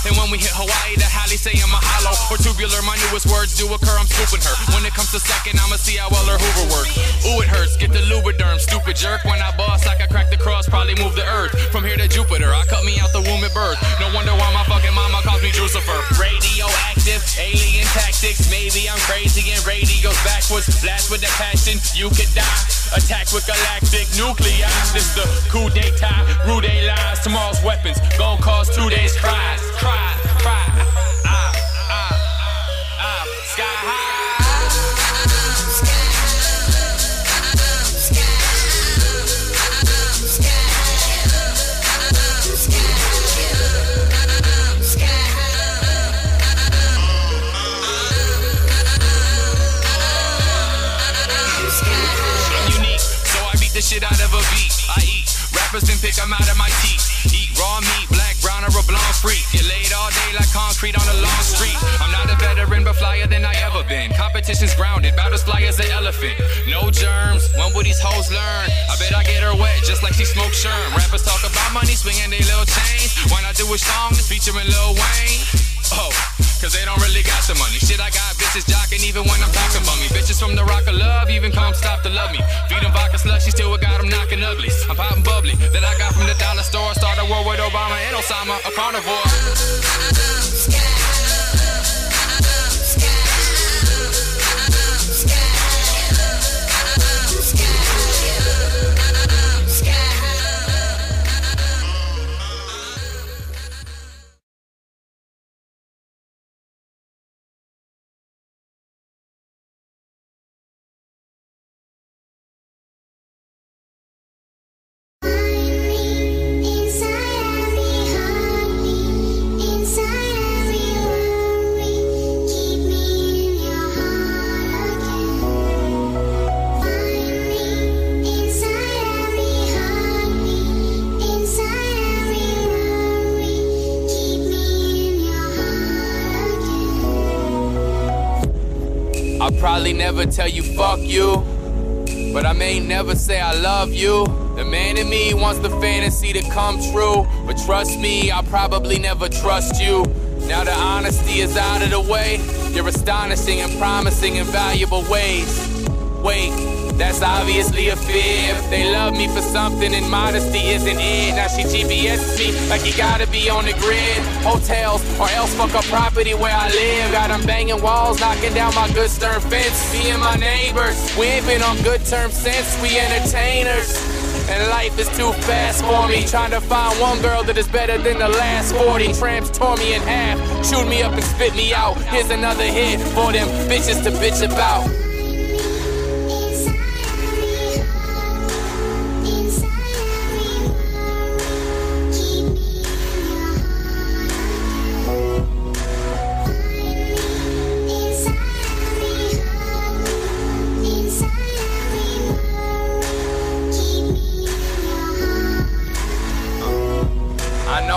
And when we hit Hawaii, the Halle say I'm a hollow or tubular. My newest words do occur, I'm scooping her. When it comes to sucking, I'ma see how well her Hoover works. Ooh, it hurts, get the lubriderm, stupid jerk. When I bust like I cracked the cross, probably move the earth. From here to Jupiter, I cut me out the womb at birth. No wonder why my fucking mama calls me Drucifer. Radioactive, alien tactics. Maybe I'm crazy and radio's backwards. Blast with a passion, you could die. Attack with galactic nuclei. This the coup d'etat, rude lies. Tomorrow's weapons gon' cause 2 days cries. Cry, cry, sky high. I'm unique, so I beat the shit out of a beat. I eat rappers, then pick them out of my teeth. Eat raw meat, black, brown, or a blonde freak. Get laid all day like concrete on a long street. I'm not a veteran, but flyer than I ever been. Competition's grounded, battles fly as an elephant. No germs, when will these hoes learn? I bet I get her wet, just like she smoked Sherm. Rappers talk about money, swinging they little chains. Why not do a song that's featuring Lil Wayne? Oh, cause they don't really got the money. Shit, I got bitches jocking even when I'm talking about me. Bitches from the rock of love even come stop to love me. Feed them vodka slushy, still got them knocking uglies. I'm popping bubbly that I got from the dollar store. Start a war with Obama and Osama, a carnivore. I'll probably never tell you fuck you, but I may never say I love you. The man in me wants the fantasy to come true, but trust me, I'll probably never trust you. Now the honesty is out of the way. You're astonishing and promising in valuable ways. Wait, that's obviously a fear. If they love me for something and modesty isn't it. Now she GPS's me like you gotta be on the grid. Hotels or else fuck up property where I live. Got them banging walls, knocking down my good stern fence. Me and my neighbors, we ain't been on good terms since we entertainers. And life is too fast for me. Trying to find one girl that is better than the last 40. Tramps tore me in half, shoot me up and spit me out. Here's another hit for them bitches to bitch about.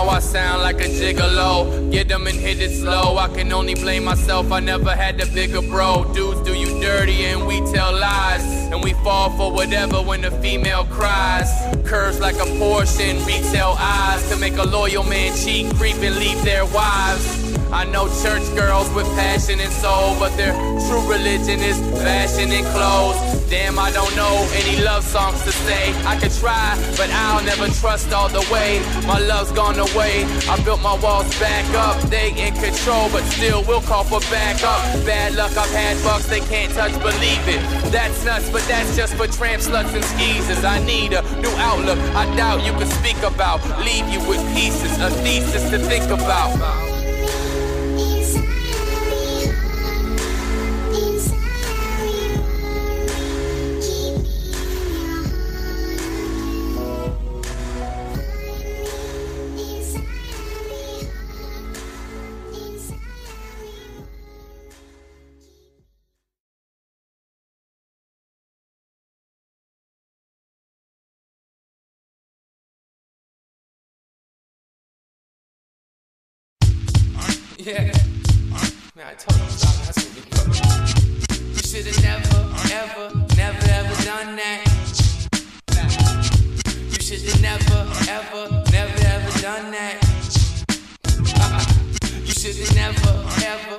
I sound like a gigolo, get them and hit it slow. I can only blame myself, I never had the bigger bro. Dudes do you dirty and we tell lies, and we fall for whatever when the female cries. Curves like a Porsche and retail eyes to make a loyal man cheat, creep and leave their wives. I know church girls with passion and soul, but their true religion is fashion and clothes. Damn, I don't know any love songs to say. I could try, but I'll never trust all the way. My love's gone away, I built my walls back up. They in control, but still will call for backup. Bad luck, I've had bucks they can't touch, believe it. That's nuts, but that's just for tramp sluts and skeezers. I need a new outlook, I doubt you can speak about. Leave you with pieces, a thesis to think about. Yeah. Man, I told you stop asking me, bro. You should've never, ever done that. You should've never, ever done that. You should've never, ever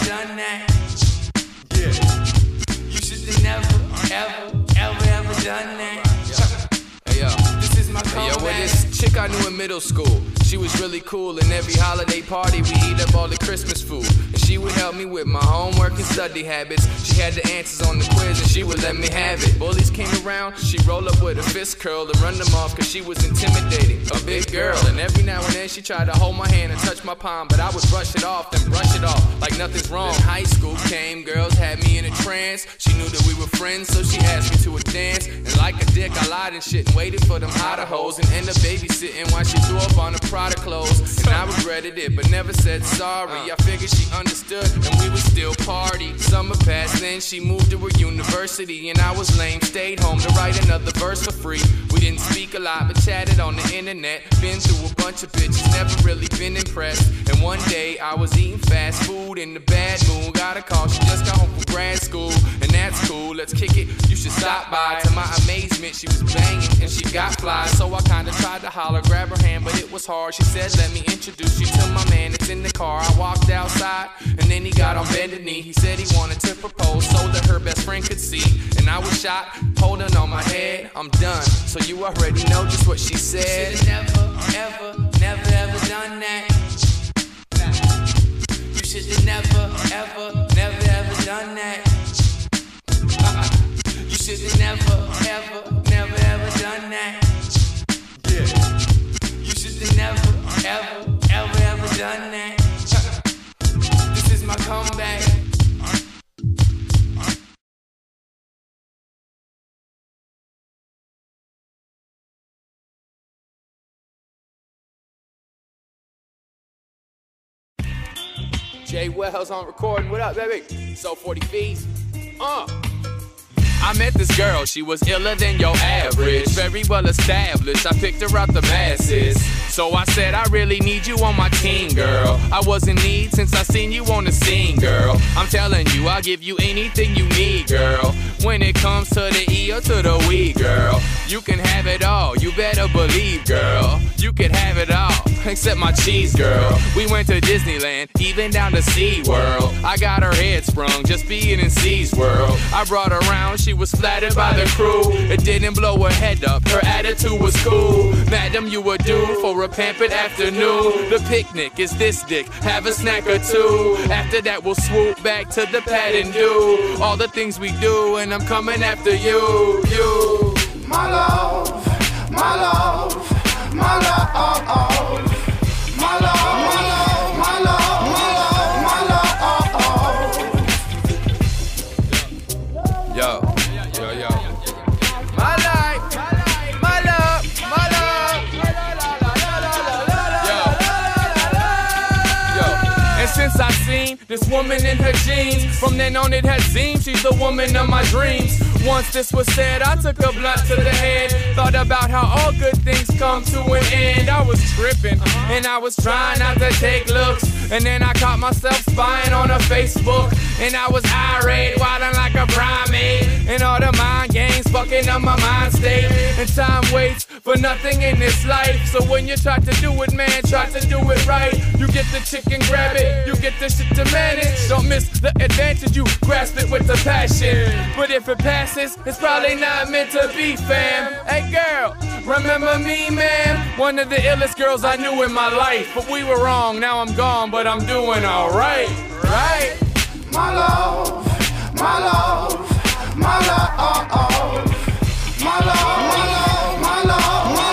done that. Yeah. You should've never, ever done that. Hey yo, this is my comeback. Hey yo, with this chick I knew in middle school. She was really cool, and every holiday party we eat up all the Christmas food. And she would help me with my homework and study habits. She had the answers on the quiz and she would let me have it. Bullies came around, she'd roll up with a fist curl and run them off cause she was intimidating. A big girl, and every now and then she tried to hold my hand and touch my palm, but I would brush it off, then brush it off like nothing's wrong. High school came, girls had me in a trance. She knew that we were friends, so she asked me to a dance. And like a dick, I lied and shit and waited for them hotter hoes and ended up babysitting while she threw up on the Prada clothes. And I regretted it, but never said sorry. I figured she understood, and we would still party. Summer passed, then she moved to a university, and I was lame, stayed home to write another verse for free. We didn't speak a lot, but chatted on the internet. Been through a bunch of bitches, never really been impressed. And one day I was eating fast food in the bad mood. Got a call, she just got home from grad school, and that's cool. Let's kick it. You should stop by. To my amazement, she was banging and she got fly, so I kinda tried to holler, grab her hand, but it was hard. She said, "Let me introduce you to my man that's in the car." I walked outside, and then he got on bended knee. He said he wanted to propose so that her best friend could see. And I was shot, holding on my head. I'm done, so you already know just what she said. You should've never done that. You should've never done that. You should've never done that. Yeah. You should've never done that. This is my comeback. Jay Wells on recording. What up, baby? So 40 fees. I met this girl, she was iller than your average. Very well established, I picked her out the masses. So I said, I really need you on my team, girl. I was in need since I seen you on the scene, girl. I'm telling you, I'll give you anything you need, girl. When it comes to the E or to the we, girl, you can have it all, you better believe, girl. You can have it all, except my cheese, girl. We went to Disneyland, even down to SeaWorld. I got her head sprung, just being in C's world. I brought her around, she was flattered by the crew. It didn't blow her head up, her attitude was cool. Madam, you were due for a pampered afternoon. The picnic is this dick, have a snack or two. After that we'll swoop back to the pad and do all the things we do, and I'm coming after you. My love, my love, my love, my love, my love, my love, my love. Yo. My life, my love, my love. Yo. And since I seen this woman in her jeans, from then on it has seemed she's the woman of my dreams. Once this was said, I took a blunt to the head. Thought about how all good things come to an end. I was tripping, and I was trying not to take looks. And then I caught myself spying on her Facebook. And I was irate, wilding like a primate. And all the mind games fucking up my mind state. And time waits for nothing in this life. So when you try to do it, man, try to do it right. You get the chicken, grab it, you get the shit to manage. Don't miss the advantage, you grasp it with the passion. But if it passes, it's probably not meant to be, fam. Hey girl, remember me, man? One of the illest girls I knew in my life. But we were wrong, now I'm gone, but I'm doing alright, right? My love, my love, my love, my love, my love, my love, my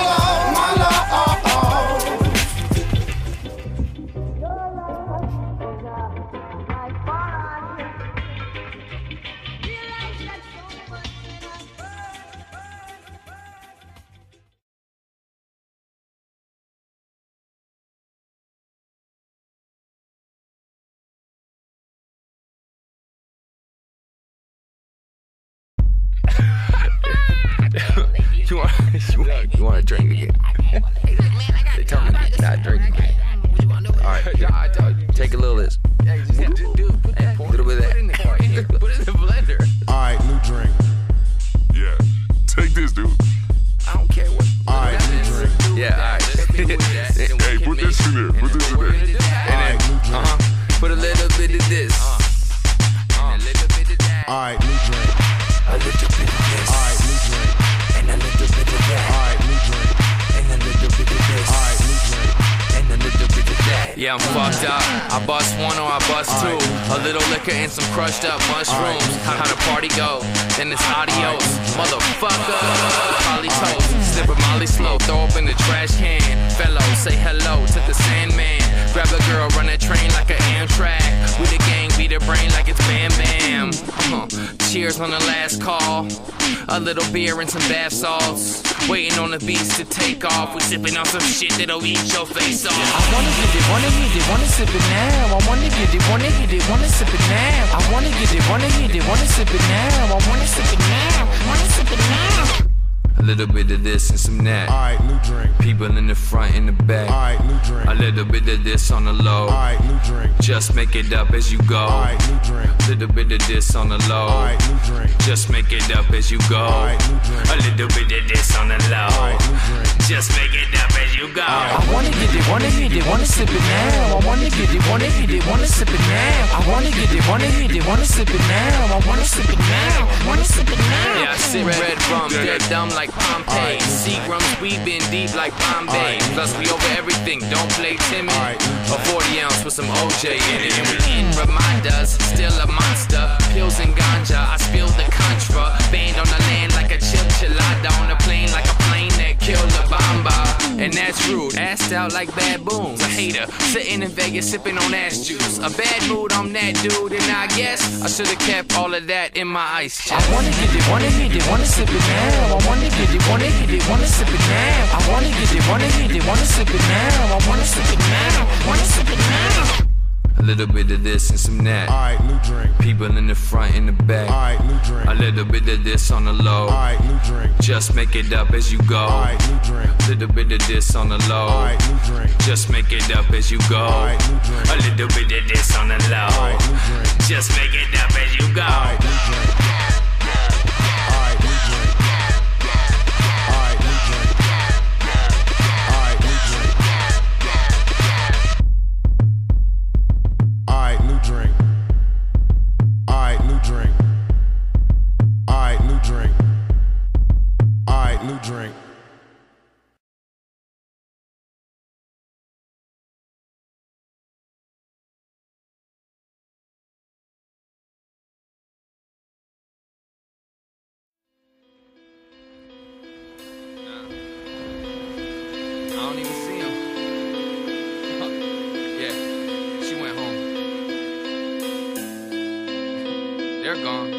You want to drink again? They tell me not drink again. Alright, take a little of this. A little bit of that. Put it in the blender. Alright, new drink. Yeah. Take this, dude. I don't care what. Alright, new drink. Yeah, alright. Hey, put this in there. Put this in there. Alright, new drink. Put a little bit of this. Alright, new drink. A little bit of this. Alright, new drink. And a little bit of that. Alright, new drink. And a little bit of this. Alright, new drink. And a little bit of that. Yeah, I'm fucked up. I bust one or I bust two. A little liquor and some crushed up mushrooms. How the party go? Then it's adios. Motherfucker. Molly toast. Snip a Molly slow. Throw up in the trash can. Fellow, say hello to the Sandman. Grab a girl, run a train like an Amtrak. We the gang, beat her brain like it's Bam Bam. Cheers on the last call. A little beer and some bath salts. Waiting on the beats to take off. We sipping on some shit that'll eat your face off. I wanna get it, wanna hit it, wanna sip it now. I wanna get it, wanna hit it, wanna sip it now. I wanna get it, wanna hit it, wanna sip it now. I wanna sip it now, wanna sip it now. A little bit of this and some that. Alright, new drink. People in the front and the back. Alright, new drink. A little bit of this on the low. Alright, new drink. Just make it up as you go. Alright, new drink. Little bit of this on the low. Alright, new drink. Just make it up as you go. Alright, new drink. A little bit of this on the low. Alright, new drink. Just make it up as you go. I wanna get it, wanna hit it, wanna sip it now. I wanna get it, wanna hit it, wanna sip it now. I wanna get it, wanna hit it, wanna sip it now. I wanna sip it now, wanna sip it now. Yeah, I sip red rum, dead dumb like Pompeii. Seagrams, we been deep like Bombay. Plus we over everything, don't play timid. A 40 ounce with some OJ in it. And we in Ramondas, still a monster. Pills and ganja, I spilled the contra. Band on the land like a chilchilada. On a plane like a plane that killed a bomba. And that's rude, assed out like baboons. A hater, sitting in Vegas sipping on ass juice. A bad mood, I'm that dude. And I guess I should've kept all of that in my ice chest. I wanna get it, wanna hit it, wanna sip it now. I wanna get it, wanna hit it, wanna sip it now. I wanna get it, wanna hit it, wanna sip it now. I wanna sip it now, wanna sip it now. A little bit of this and some that. Alright, new drink. People in the front and the back. Alright, new drink. A little bit of this on the low. Alright, new drink. Just make it up as you go. Alright, new drink. Little bit of this on the low. Alright, new drink. Just make it up as you go. Alright, new drink. A little bit of this on the low. Alright, new drink. Just make it up as you go. Alright, new drink. Alright, new drink. Alright, new drink. Alright, new drink. Alright, new drink. Alright, new drink. Alright, new drink. Alright, new drink. I don't even see him. Yeah, she went home. They're gone.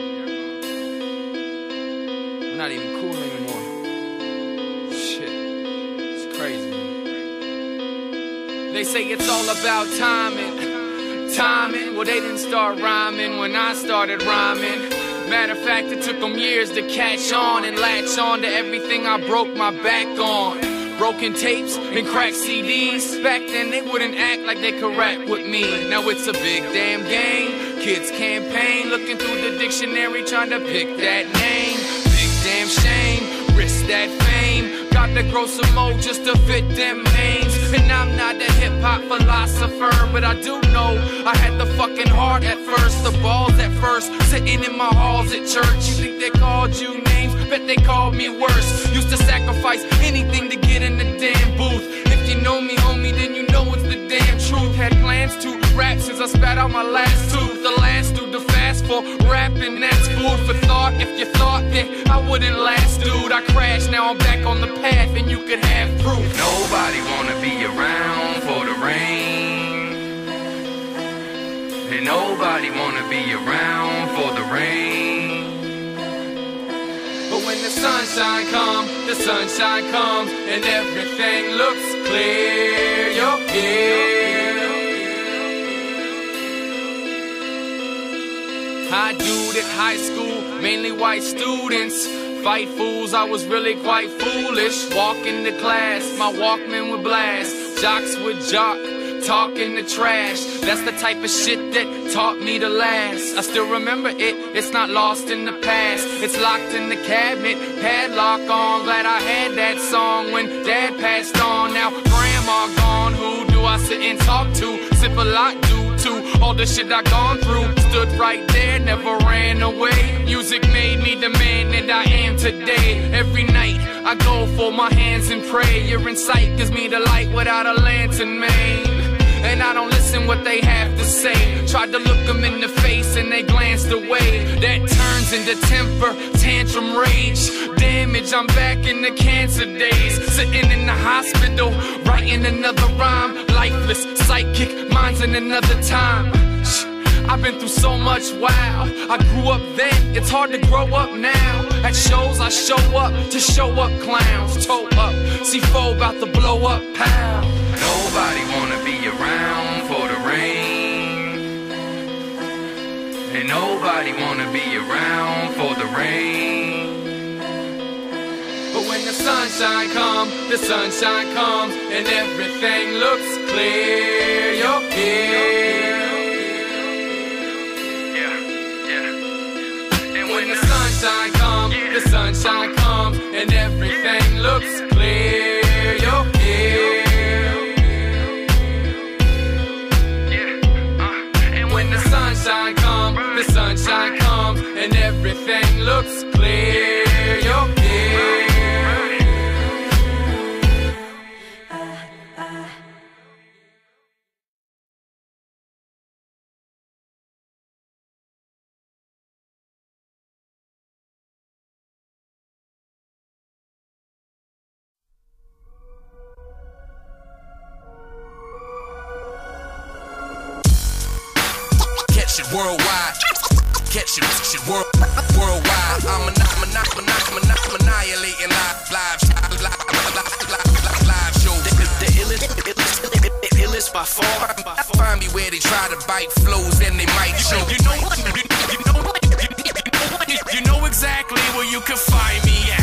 We're not even cool anymore. Shit, it's crazy. They say it's all about timing. Timing, well they didn't start rhyming when I started rhyming. Matter of fact, it took them years to catch on and latch on to everything I broke my back on. Broken tapes and cracked CDs. Back then they wouldn't act like they could rap with me. Now it's a big damn game. Kids campaign, looking through the dictionary trying to pick that name. Big damn shame, risk that fame. Got to grow some more just to fit them names. And I'm not a hip-hop philosopher, but I do know I had the fucking heart at first, the balls at first, sitting in my halls at church. You think they called you names? Bet they called me worse. Used to sacrifice anything to get in the damn booth. If you know me, homie, then you know it's the damn truth. Had plans to rap since I spat out my last tooth. The last dude to fast for rapping, that's food for thought. If you thought that I wouldn't last, dude, I crashed. Now I'm back on the path and you could have proof. Nobody wanna be around for the rain. And nobody wanna be around for the rain. But when the sunshine comes and everything looks clear, you're here. High dude at high school, mainly white students. Fight fools, I was really quite foolish. Walking to class, my Walkman would blast. Jocks would jock, talking the trash. That's the type of shit that taught me to last. I still remember it, it's not lost in the past. It's locked in the cabinet, padlock on. Glad I had that song when Dad passed on. Now Grandma gone, who do I sit and talk to? Sip a lot due to all the shit I gone through. Stood right there, never ran away. Music made me the man that I am today. Every night I go for my hands and pray. Your insight gives me the light without a lantern, man. And I don't listen what they have to say. Tried to look them in the face and they glanced away. That turns into temper, tantrum, rage, damage. I'm back in the cancer days, sitting in the hospital, writing another rhyme. Lifeless, psychic, minds in another time. I've been through so much, wow. I grew up then, it's hard to grow up now. At shows I show up to show up clowns. Toe up, C4 about to blow up, pow. Nobody wanna be around for the rain. And nobody wanna be around for the rain. But when the sunshine comes, and everything looks clear, you're here. When the sunshine comes, and everything looks clear, you're here. And when the sunshine comes, and everything looks clear, you're here. Worldwide, catch it worldwide. I'm annihilating live show. The illest by far. Find me where they try to bite flows and they might show. You know exactly where you can find me at.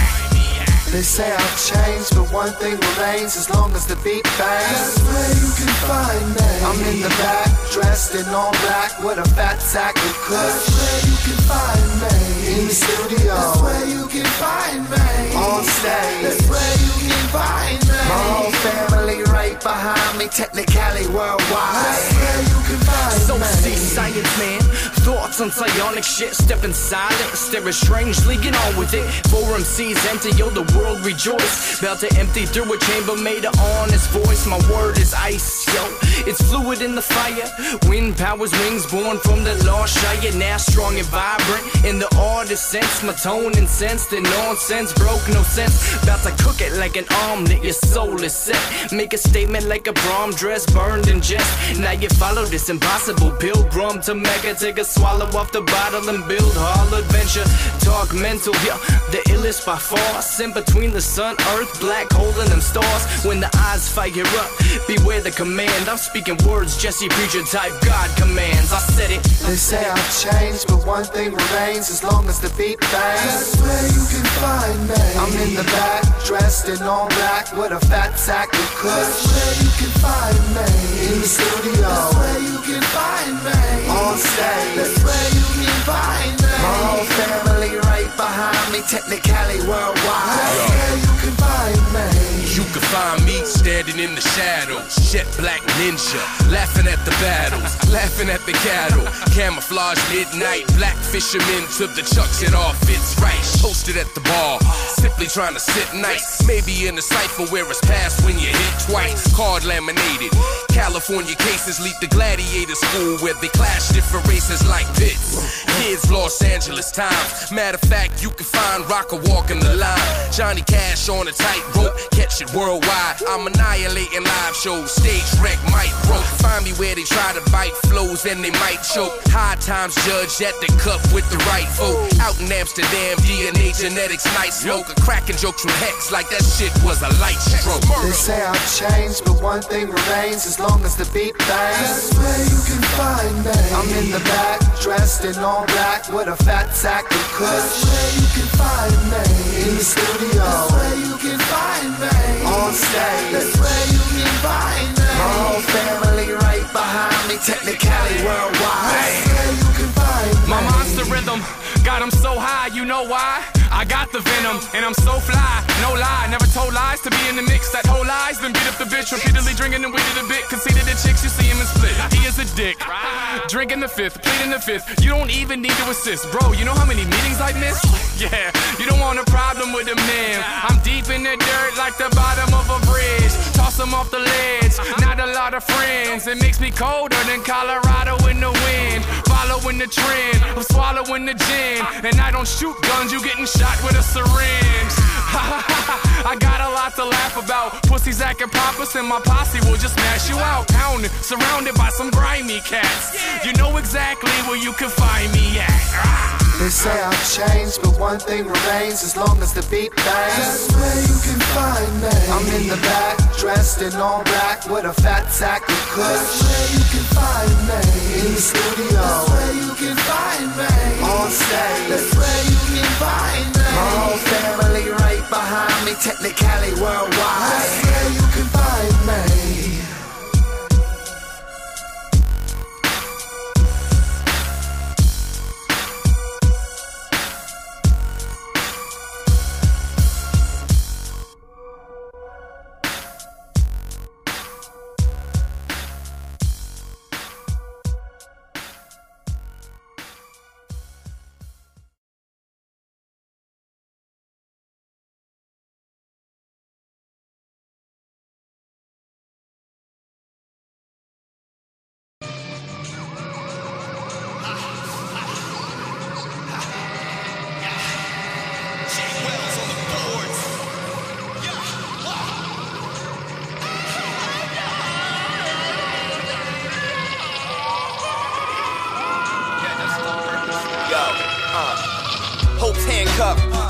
They say I've changed, but one thing remains as long as the beat bangs. That's where you can find me. I'm in the back, dressed in all black with a fat sack of kush. That's where you can find me. In the studio. That's where you can find me. On stage. That's where you can find me. My whole family right behind me, technically worldwide. That's where you can find me. So see science, man. Thoughts on psionic shit, stepping silent, staring strangely, get on with it. 4 MCs enter, yo, the world rejoice. About to empty through a chamber made of honest voice. My word is ice, yo, it's fluid in the fire. Wind powers wings, born from the lost shire. Now strong and vibrant in the artist sense. My tone incensed and nonsense broke no sense. About to cook it like an omelet, your soul is set. Make a statement like a prom dress burned in jest. Now you follow this impossible pilgrim to Mecca. Take a swallow off the bottle and build hall adventure. Talk mental, yeah, the illest by far. Sin between the sun, earth, black hole and them stars. When the eyes fire up, beware the command. I'm speaking words, Jesse Preacher type God commands. I said it. They say I've changed, but one thing remains as long as the beat bangs. That's where you can find me. I'm in the back, dressed in all black with a fat sack of kush. That's where you can find me. In the studio. That's where you can find me. On stage. That's where you can find me. My whole family right behind me, technically worldwide. That's where you can find me. You can find me standing in the shadows, jet black ninja, laughing at the battles, laughing at the cattle, camouflage midnight, black fishermen to the chucks, it all fits right. Posted at the bar, simply trying to sit nice, maybe in a cipher where it's past when you hit twice. Card laminated, California cases lead to gladiator school where they clash different races like pits. Kids, Los Angeles times. Matter of fact, you can find Rakaa walking the line. Johnny Cash on a tightrope, catch it worldwide. I'm annihilating live shows, stage wreck, mic broke. Find me where they try to bite flows and they might choke. High times judged at the cup with the right vote. Out in Amsterdam, DNA genetics, night smoke. Cracking jokes from Hex like that shit was a light stroke. They say I've changed, but one thing remains as long as the beat bangs. That's where you can find me. I'm in the back, dressed in all black with a fat sack of kush. That's where you can find me. In the studio. That's where you can find me. On stage. That's where you can find me. My whole family Got them so high, you know why? I got the venom, and I'm so fly, no lie. Never told lies to be in the mix. That whole lies, then beat up the bitch, repeatedly drinking and weeded a bit. Conceited the chicks, you see him and split. He is a dick. Drinking the fifth, pleading the fifth. You don't even need to assist, bro. You know how many meetings I missed? Yeah, you don't want a problem with a man. I'm deep in the dirt like the bottom of a bridge. Toss him off the ledge, not a lot of friends. It makes me colder than Colorado in the wind. Following the trend of swallowing the gin. And I don't shoot guns, you getting shot with a syringe. I got a lot to laugh about. Pussies acting pompous and my posse will just smash you out. Pounding, surrounded by some grimy cats. You know exactly where you can find me at. They say I've changed, but one thing remains as long as the beat bangs. That's where you can find me. I'm in the back, dressed in all black with a fat sack of kush. That's where you can find me. In the studio. That's where you can find me. On stage. That's where you can find me. My whole family right behind me, technically worldwide. That's where you can find me.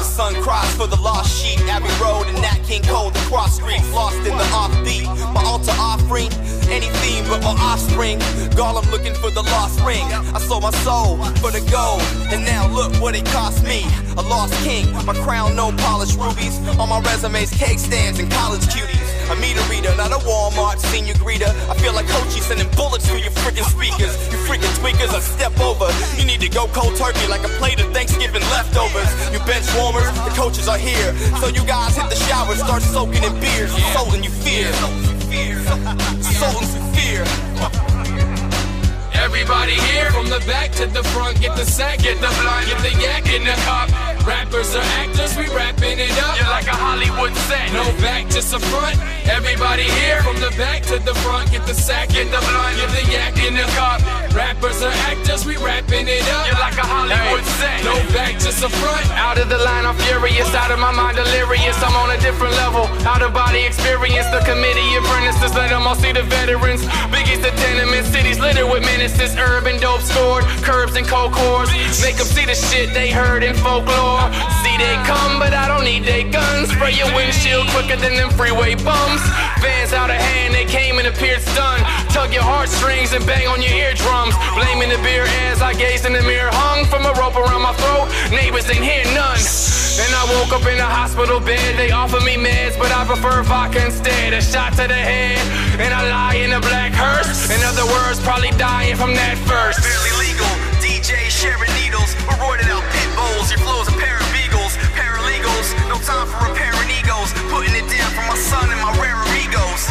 Sun cries for the lost sheep. Abbey Road and Nat King Cole, the cross streets, lost in the offbeat. My altar offering, any theme but my offspring. Gollum looking for the lost ring. I sold my soul for the gold, and now look what it cost me. A lost king, my crown, no polished rubies. On my resumes, cake stands and college cuties. A meter reader, not a Walmart senior greeter. I feel like Coachy sending bullets through your freaking speakers. You freaking tweakers, I step over. You need to go cold turkey like a plate of Thanksgiving leftovers. You bench warmers, the coaches are here. So you guys hit the shower, start soaking in beers. Sold you fear. Sold some fear. Everybody here, from the back to the front, get the sack, get the blunt, get the yak in the cup. Rappers are actors, we rapping it up. You're like a Hollywood set. No back, just a front. Everybody here, from the back to the front, get the sack, get the blunt, get the yak in the cup. Rappers are actors, we rapping it up. You're like a Hollywood set. No back, just a front. Out of the line, I'm furious. Out of my mind, delirious. I'm on a different level. Out of body experience. The committee apprentices, let them all see the veterans. Biggest the tenement cities littered with menaces. Urban dope scored, curbs and cold cores. Make them see the shit they heard in folklore. See they come, but I don't need they guns. Spray your windshield quicker than them freeway bums. Vans out of hand, they came and appeared stunned. Tug your heartstrings and bang on your eardrums. Blaming the beer as I gaze in the mirror. Hung from a rope around my throat. Neighbors ain't hear none. And I woke up in a hospital bed. They offer me meds, but I prefer vodka instead. A shot to the head, and I lie in a black hearse. In other words, probably dying from that first. Barely legal, DJ sharing needles. We're roided out pit bulls. Your flow's a pair of beagles. Paralegals, no time for repairing egos. Putting it down for my son and my rare amigos.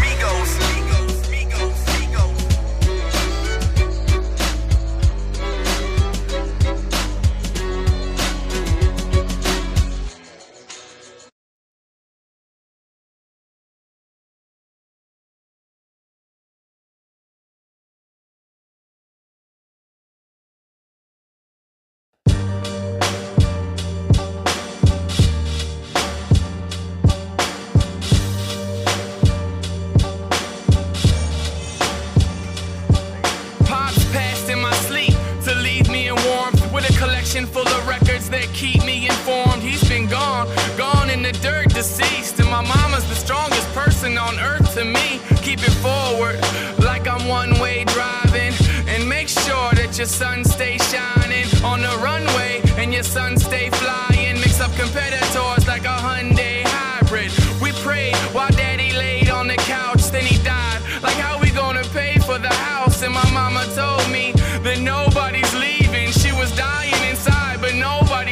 Full of records that keep me informed. He's been gone in the dirt, deceased. And my mama's the strongest person on earth to me. Keep it forward like I'm one-way driving. And make sure that your sun stay shining on the runway and your sun stay flying. Mix up competitors like a Hyundai hybrid. We prayed while daddy laid on the couch, then he died. Like how we gonna pay for the house? And my mama told me that nobody's leaving. She was dying inside, but nobody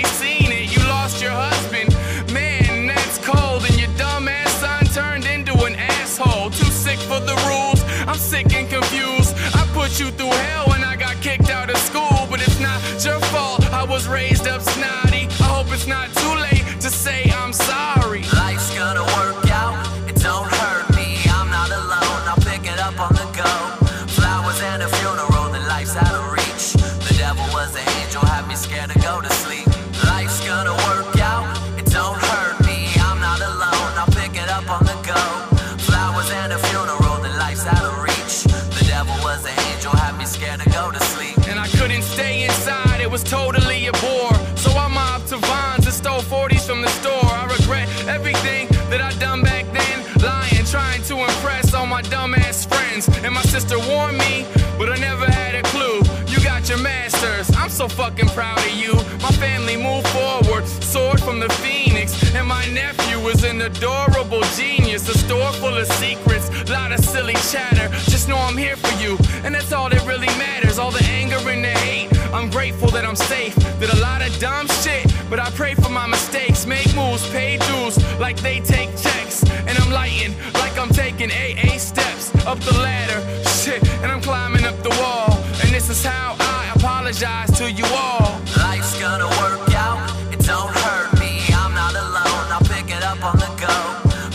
sister warned me, but I never had a clue. You got your masters, I'm so fucking proud of you. My family moved forward, soared from the phoenix, and my nephew is an adorable genius. A store full of secrets, lot of silly chatter. Just know I'm here for you, and that's all that really matters. All the anger and the hate, I'm grateful that I'm safe. Did a lot of dumb shit, but I pray for my mistakes. Make moves, pay dues, like they take checks. And I'm lighting, like I'm taking AA steps up the ladder. Shit, and I'm climbing up the wall. And this is how I apologize to you all. Life's gonna work out, it don't hurt me. I'm not alone, I'll pick it up on the go.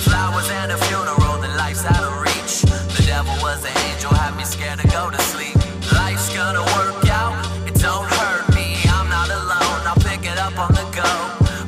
Flowers and a funeral, then life's out of reach. The devil was an angel, had me scared to go to sleep. Life's gonna work out, it don't hurt me. I'm not alone, I'll pick it up on the go.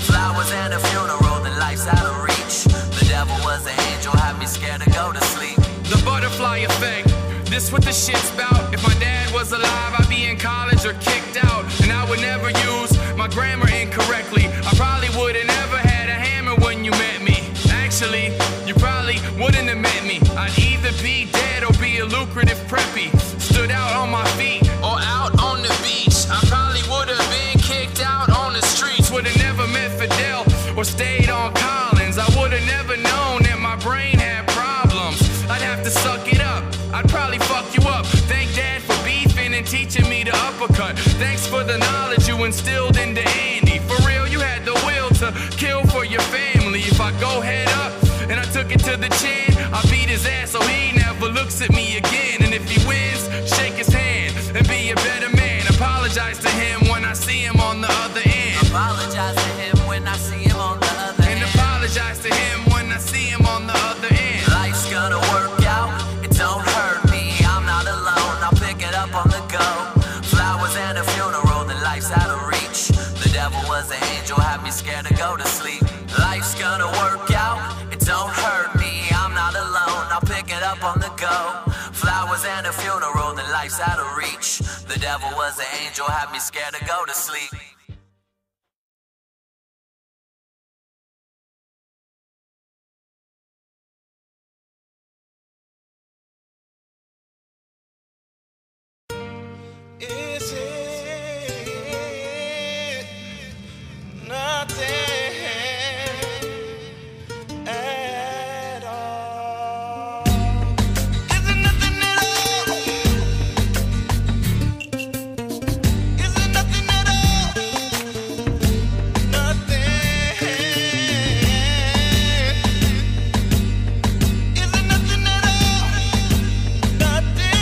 Flowers and a funeral, then life's out of reach. The devil was an angel, had me scared to go to sleep. The butterfly effect, this what the shit's about. If my dad was alive, I'd be in college or kicked out. And I would never use my grammar incorrectly. I probably would have never had a hammer when you met me. Actually, you probably wouldn't have met me. I'd either be dead or be a lucrative preppy. Stood out on my feet or out on the beach. I probably would have been kicked out on the streets. Would have never met Fidel or stayed on Collins. I would have never known that my brain had problems. I'd have to suck it up, I'd probably fuck you up. Thank Dad for beefing and teaching me to uppercut. Thanks for the knowledge you instilled into Andy. For real, you had the will to kill for your family. If I go head up and I took it to the chin, I beat his ass so he never looks at me again. And if he wins, shake his hand and be a better man. Apologize to him when I see him on the other end. Apologize to him when I see him on the other end. And apologize to him when I see him on the other end. Life's gonna work out, it don't hurt me. I'm not alone, I'll pick it up on the go. Flowers and a funeral, then life's out of reach. The devil was an angel, had me scared to go to sleep. Life's gonna work out, it don't hurt me. I'm not alone, I'll pick it up on the go. Flowers and a funeral, then life's out of reach. The devil was an angel, had me scared to go to sleep. Is it nothing at all? Is it nothing at all? Is it nothing at all? Nothing. Is it nothing at all? Nothing.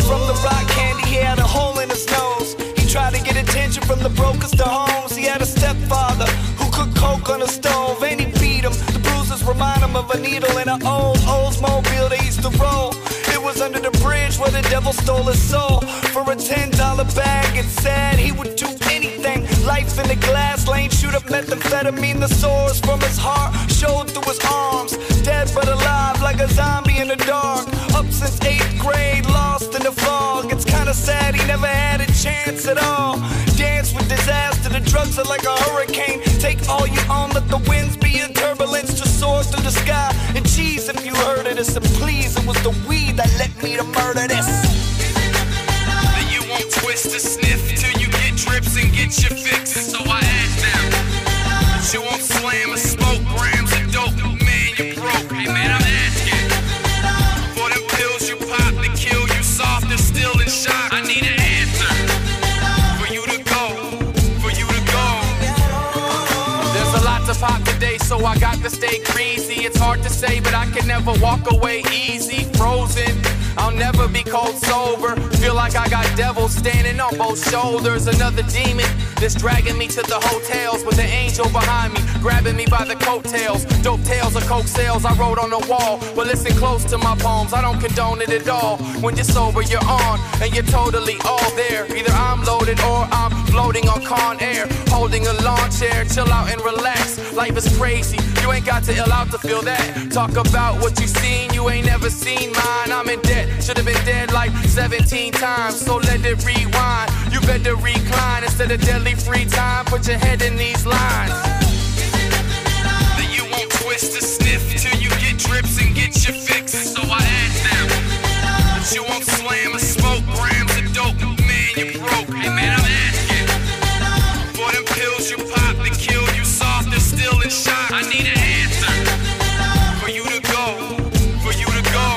From the rock candy, he had a hole in his nose. He tried to get attention from the brokers to homes. He had a stepfather who cooked coke on a stove, and he beat him. The bruises remind him of a needle in an old Oldsmobile they used to roll. It was under the bridge where the devil stole his soul. For a $10 bag, it said he would do anything. Life in the glass lane, shoot up methamphetamine. The sores from his heart showed through his arms. Dead but alive like a zombie in the dark. Up since 8th grade, lost in the fog. It's kinda sad he never had a chance at all. Dance with disaster, the drugs are like a hurricane. Take all you own, let the winds be in turbulence to soar through the sky. And geez, if you heard of this, and please, it was the weed that led me to murder this. That you won't twist a sniff till you get drips and get your fix. And so I asked them, but you won't slam a smoke grams of dope. Man, you broke. Hey man, I'm asking for them pills you pop to kill you soft and still in shock. I need an answer for you to go, for you to go. There's a lot to pop today, so I got to stay greasy. It's hard to say, but I can never walk away easy. Frozen, I'll never be cold sober. Feel like I got devils standing on both shoulders. Another demon that's dragging me to the hotels with an angel behind me, grabbing me by the coattails. Dope tales of coke sales I wrote on the wall. But listen close to my poems, I don't condone it at all. When you're sober, you're on, and you're totally all there. Either I'm loaded or I'm floating on Con Air, holding a lawn chair, chill out and relax. Life is crazy, you ain't got to ill out to feel that. Talk about what you seen, you ain't never seen mine. I'm in debt, should've been dead like 17 times, so let it rewind. You better recline instead of deadly free time. Put your head in these lines. That you won't twist twist a sniff till you get drips and get your fix. So I asked them, but you won't slam or smoke grams of dope. Man, you broke. Hey man, I'm asking for them pills you pop that kill you soft. They're still in shock. I need an answer for you to go, for you to go.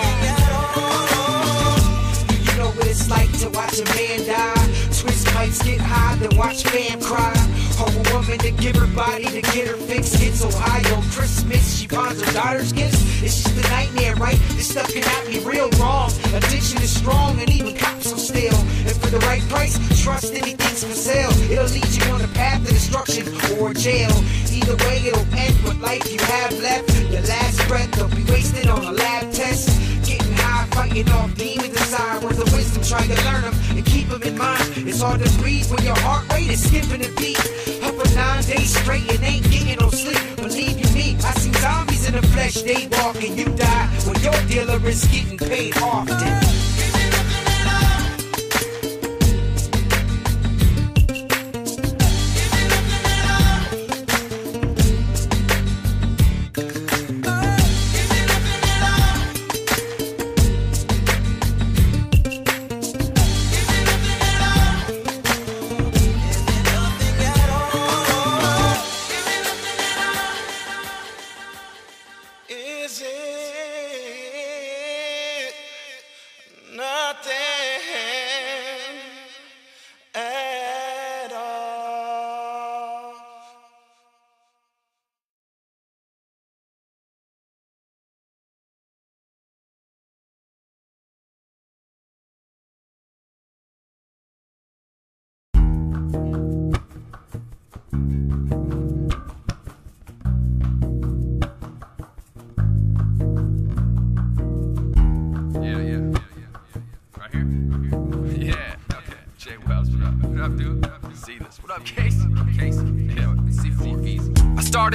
You know what it's like to watch a man die. Twist pipes, get high, then watch fam cry. Hold a woman to give her body to get her fix. It's Ohio Christmas, she pawns her daughter's gifts. It's just a nightmare, right? This stuff can have me real wrong. Addiction is strong and even cops will steal. And for the right price, trust anything's for sale. It'll lead you on a path to destruction or jail. Either way, it'll end what life you have left. Your last breath will be wasted on a lab test. Getting high, fighting off demons inside. Words of wisdom, trying to learn them and keep them in mind. It's hard to breathe when your heart rate is skipping a beat. Up for 9 days straight and ain't getting no sleep. Believe you me, I seen zombies in the flesh. They walk and you die when your dealer is getting paid often.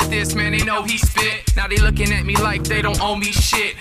This man, they know he spit. Now they looking at me like they don't owe me shit.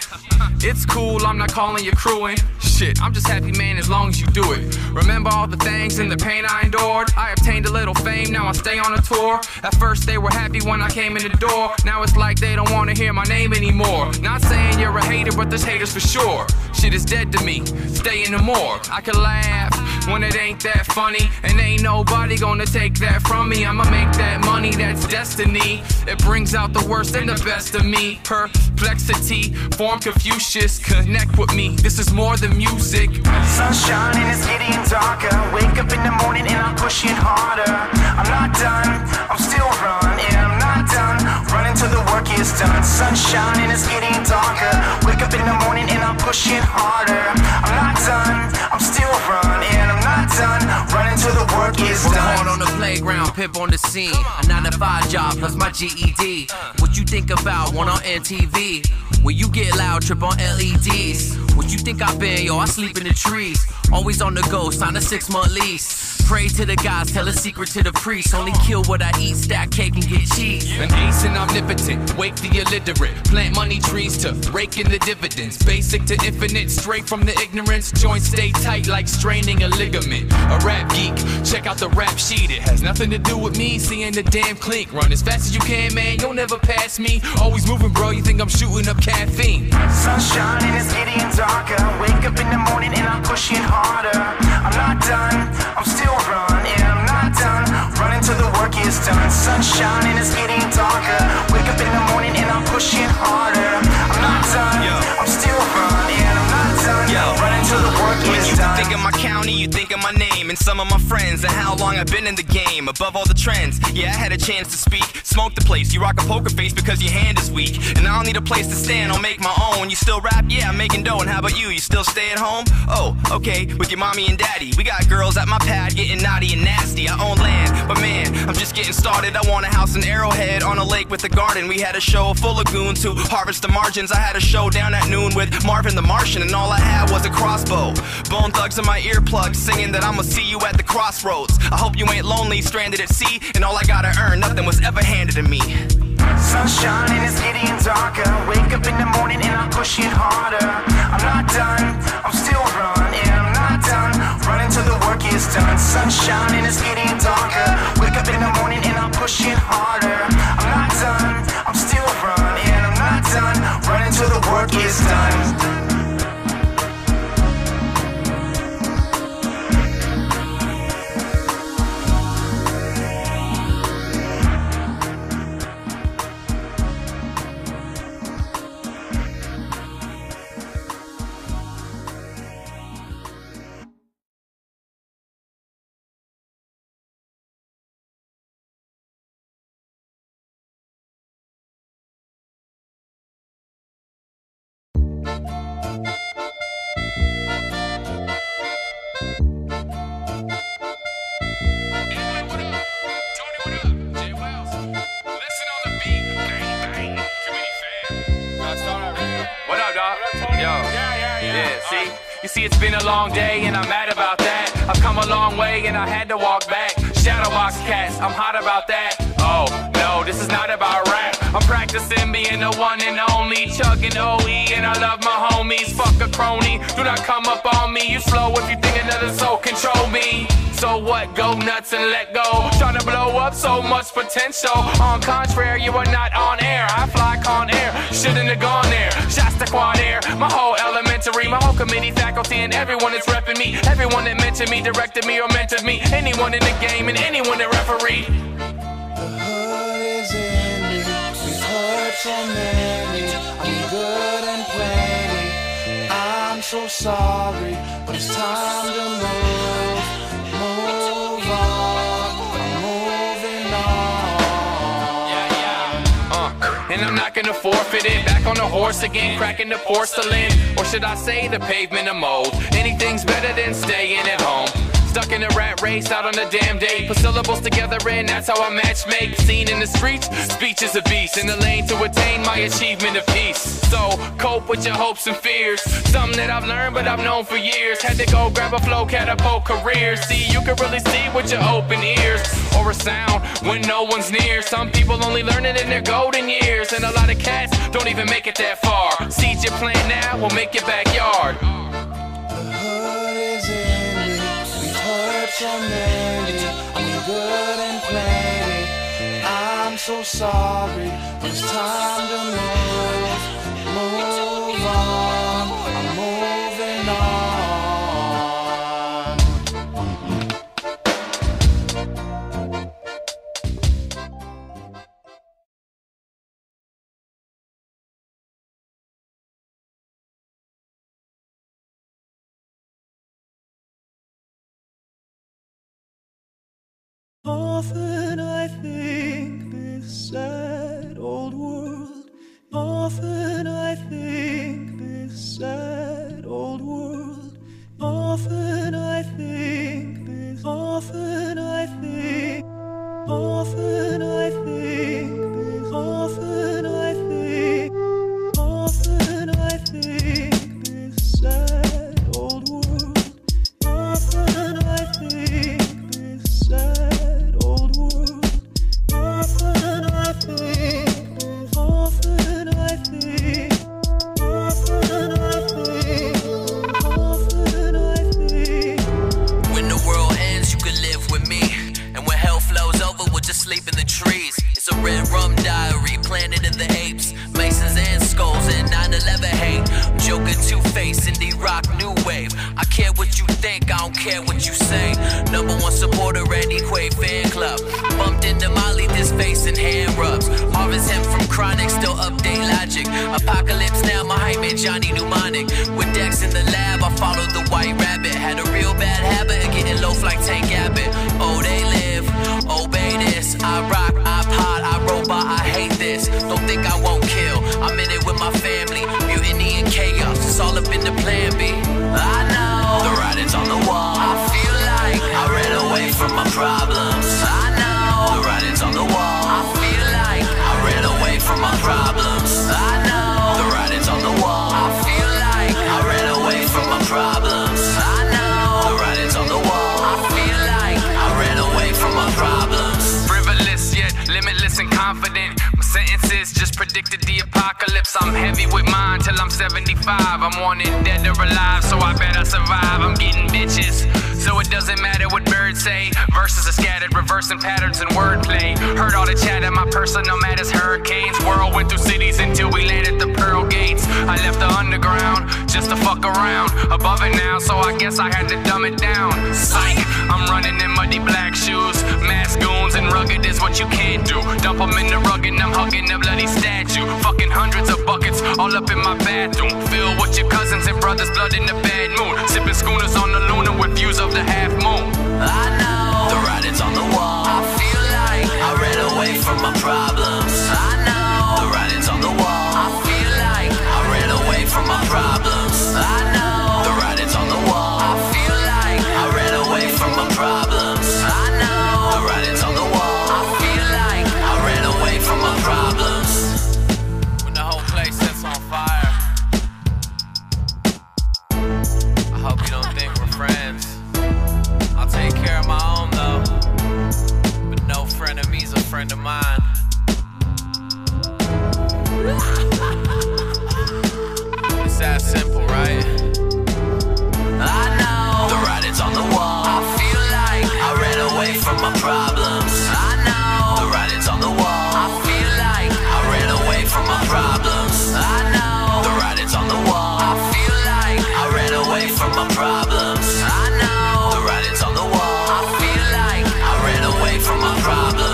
It's cool, I'm not calling you crewing. Shit, I'm just happy, man, as long as you do it. Remember all the things and the pain I endured? I obtained a little fame, now I stay on a tour. At first they were happy when I came in the door. Now it's like they don't wanna hear my name anymore. Not saying you're a hater, but there's haters for sure. Shit is dead to me, stay in the morgue. I can laugh when it ain't that funny, and ain't nobody gonna take that from me. I'ma make that money, that's destiny. It brings out the worst and the best of me. Perplexity, form Confucius, connect with me. This is more than music. Sunshine and it's getting darker. Wake up in the morning and I'm pushing harder. I'm not done, I'm still running. I'm not done, running till the work is done. Sunshine and it's getting darker. Wake up in the morning and I'm pushing harder. I'm not done, I'm still running. I'm not done, running till the work is done. Hard on the playground, pimp on the scene. A 9-to-5 job plus my GED. What you think about one on NTV? When you get loud, trip on LEDs. What you think I've been, yo, I sleep in the trees. Always on the go, sign a 6-month lease. Pray to the gods, tell a secret to the priest. Only kill what I eat, stack cake and get cheese. An ace and omnipotent, wake the illiterate. Plant money trees to rake in the dividends. Basic to infinite, straight from the ignorance. Joints stay tight like straining a ligament. A rap geek, check out the rap sheet. It has nothing to do with me, seeing the damn clink. Run as fast as you can, man, you'll never pass me. Always moving, bro, you think I'm shooting up caffeine. Sunshine and it's getting darker. Wake up in the morning and I'm pushing harder. I'm not done, I'm still running. I'm not done, running till the work is done. Sunshine and it's getting darker. Wake up in the morning and I'm pushing harder. I'm not done, I'm still running. I'm not done, running till the work is done. Think of my county, you think of my name and some of my friends and how long I've been in the game. Above all the trends, yeah, I had a chance to speak. Smoke the place, you rock a poker face because your hand is weak. And I don't need a place to stand, I'll make my own. You still rap? Yeah, I'm making dough. And how about you? You still stay at home? Oh, okay, with your mommy and daddy. We got girls at my pad getting naughty and nasty. I own land, but man, I'm just getting started. I want a house in Arrowhead on a lake with a garden. We had a show full of goons to harvest the margins. I had a show down at noon with Marvin the Martian, and all I had was a crossbow. Bone thugs in my earplugs singing that I'ma see you at the crossroads. I hope you ain't lonely, stranded at sea, and all I gotta earn, nothing was ever handed to me. Sunshine and it's getting darker. Wake up in the morning and I'm pushing harder. I'm not done, I'm still running. I'm not done, running till the work is done. Sunshine and it's getting darker. Wake up in the morning and I'm pushing harder. I'm not done, I'm still running. I'm work is done. You see, it's been a long day and I'm mad about that. I've come a long way and I had to walk back. Shadowbox cats, I'm hot about that. Oh, no, this is not about rap. I'm practicing being the one and only. Chugging OE and I love my homies. Fuck a crony, do not come up on me. You slow if you think another soul control me. So what, go nuts and let go. Trying to blow up so much potential. On contrary, you are not on air. I fly con air, shouldn't have gone there. Shots to quad air, my whole elementary, my whole committee, faculty, and everyone is repping me. Everyone that mentioned me, directed me, or mentored me. Anyone in the game and anyone that referee. The hood is in me, we've heard so many. I'm good and plenty, I'm so sorry, but it's time to move on, I'm moving on. And I'm not gonna forfeit it. Back on the horse again, cracking the porcelain. Or should I say the pavement of mold? Anything's better than staying at home. Stuck in a rat race out on a damn day. Put syllables together and that's how I match make. Seen in the streets, speech is a beast. In the lane to attain my achievement of peace. So cope with your hopes and fears. Something that I've learned but I've known for years. Had to go grab a flow, catapult career. See, you can really see with your open ears. Or a sound when no one's near. Some people only learn it in their golden years. And a lot of cats don't even make it that far. Seeds you plant now will make your backyard. The hood is in me, we've heard so many. I'm good and plenty, I'm so sorry, but it's time to move on, I'm moving on. Often I think this sad old world. Often I think this sad old world. Often I think this. Often I think. Often I think this. Often I think. Often I think this sad old world. Often I think this sad old world. Often I think this. Often I think. Often I think. Often I think. When the world ends, you can live with me. And when hell flows over, we'll just sleep in the trees. It's a red rum diary, Planet of the Apes. Masons and skulls and 9/11 hate. Joker, Two-Face, indie rock, new wave. I care what you think, I don't care what you say. #1 supporter, Randy Quaid fan club. Bumped into Molly, this face and hand rubs. Harvest hemp from Chronic, still update logic. Apocalypse now, my hype man Johnny Mnemonic. With Dex in the lab, I followed the white rabbit. Had a real bad habit of getting low like Tank Abbott. Oh, they live, obey this. I rock, I pod, I robot, I hate this. Don't think I won't kill, I'm in it with my family. Mutiny and chaos, it's all up in the plan B. I know, the writing's on the wall. I feel like I ran away from my problems. I know, the writing's on the wall. I feel like I ran away from my problems. I know, the writing's on the wall. I feel like I ran away from my problems. I know, the writing's on the wall. I feel like I ran away from my problems. Frivolous yet limitless and confident. My sentences just predicted the apocalypse. I'm heavy with mine till I'm 75. I'm wanted dead or alive, so I bet I survive. I'm getting bitches, so it doesn't matter what birds say. Verses are scattered, reversing patterns and wordplay. Heard all the chatter, my personal matters, hurricanes. World went through cities until we landed the pearl gates. I left the underground just to fuck around. Above it now, so I guess I had to dumb it down. Psych, I'm running in muddy black shoes. Mask goons and rugged is what you can't do. Dump them in the rug and I'm hugging a bloody statue. Fucking hundreds of buckets all up in my bathroom. Filled with your cousins and brothers, blood in the bad mood. Sipping schooners on the Luna with views of the half moon. I know the writing's on the wall. I feel like I ran away from my problems. I know the writing's on the wall. I feel like I ran away from my problems. I know the writing's on the wall. I feel like I ran away from my problems. I know the writing's on the wall. I feel like I ran away from my problems. When the whole place sets on fire, I hope you don't think we're friends. I'll take care of my own though, but no friend of me's a friend of mine. It's that simple, right? I know the writing's on the wall. I feel like I ran away from my problems. I know the writing's on the wall. I feel like I ran away from my problems. I know the writing's on the wall. I feel like I ran away from my problems. I know the writing's on the wall. I feel like I ran away from my problems.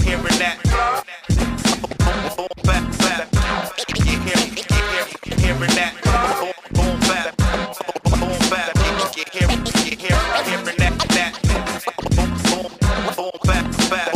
Hearing that, boom bap bap. Hearing that, boom bap, boom bap. Hearing that, boom bap bap.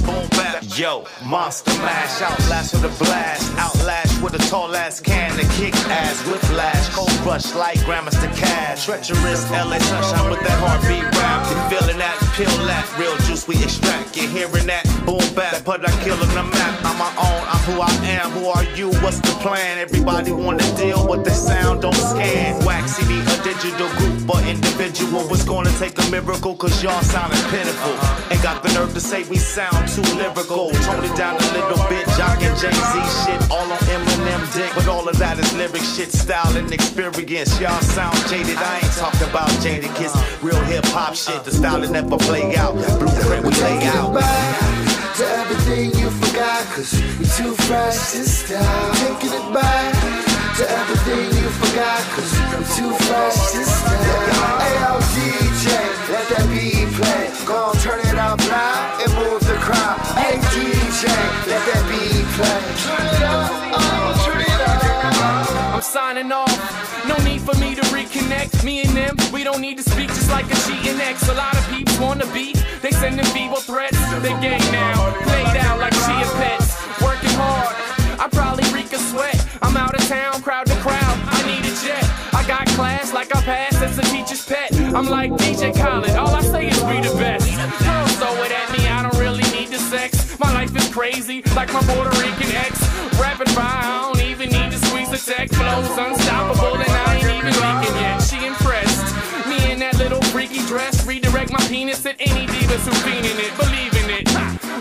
Boom bap. Yo, monster mash, outlast with a blast, outlash with a tall ass can to kick ass, whiplash, cold rush like grandmas to cash, treacherous LA sunshine with that heartbeat rap. You feeling that, peel that, real juice we extract. You're hearing that, boom bap, put I kill on the map. I'm my own, I'm who I am. Who are you? What's the plan? Everybody wanna deal with the sound, don't scan. Wax CD, a digital group or individual. It's gonna take a miracle, cause y'all sounding pitiful. Ain't got the nerve to say we sound too lyrical. Tone it down a little bit, Jock and Jay-Z shit, all on Eminem dick. But all of that is lyric shit, style and experience. Y'all sound jaded, I ain't talking about jaded kids. Real hip-hop shit, the style that never play out. Blueprint we lay out. To everything you forgot, cause we too fresh to stop. Taking it back to everything you forgot, cause we too fresh to stop. Hey, yo, DJ, let that beat play. Go on, turn it up loud and move the crowd. Hey, DJ, let that beat play. Turn it up, turn it up. I'm signing off. No need for me to reconnect. Me and them, we don't need to speak just like a cheating ex. A lot of people wanna beef, they sending feeble threats. They gang now, played out like chia pets. Working hard, I probably reek a sweat. I'm out of town, crowd to crowd, I need a jet. I got class like I passed as a teacher's pet. I'm like DJ Khaled, all I say is we the best. Girls throw it at me, I don't really need the sex. My life is crazy, like my Puerto Rican ex. Rapid fire, I don't even need to squeeze the tech. Flows unstoppable and I ain't even leaking yet. She impressed me in that little freaky dress. Redirect my penis at any divas who fiending it, believing it.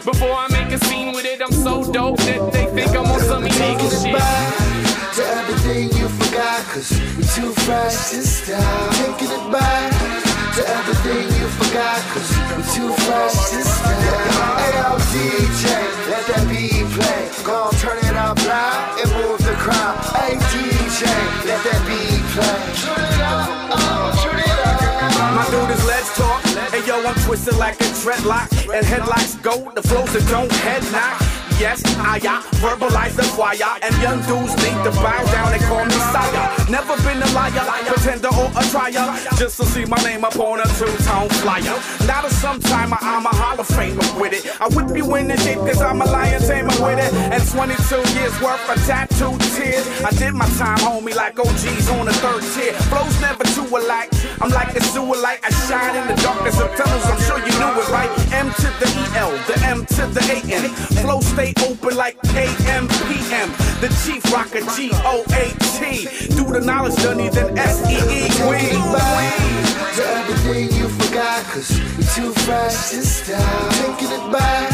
Before I make a scene with it, I'm so dope that they think I'm on some illegal shit. To everything you forgot, cause we too fresh to stop. Taking it back to everything you forgot, cause we too fresh to stop. Hey, yo, DJ, let that beat play. Go on, turn it up loud and move the crowd. Hey, DJ, let that beat play. Turn it up, turn it up. My dude is Let's Talk. Hey, yo, I'm twisted like a dreadlock. And headlocks go, the flows that don't head knock. Yes, I verbalize the choir. And young dudes need to bow down and call me sire. Never been a liar, pretender or a a tryer, just to see my name up on a two-tone flyer. Now that sometime I'm a Hall of Famer with it. I whip you in the shape cause I'm a lion tamer with it. And 22 years worth of tattooed tears. I did my time, homie, like OGs on the third tier. Flows never too alike. I'm like a sewer light. I shine in the darkness of tunnels. I'm sure you knew it, right? M to the E-L, the M to the A-N. Flow stay open like AM, PM. The chief rocker, G-O-A-T. Do the knowledge journey, then S-E-E. To everything you forgot, cause you're too fresh to stop. Taking it back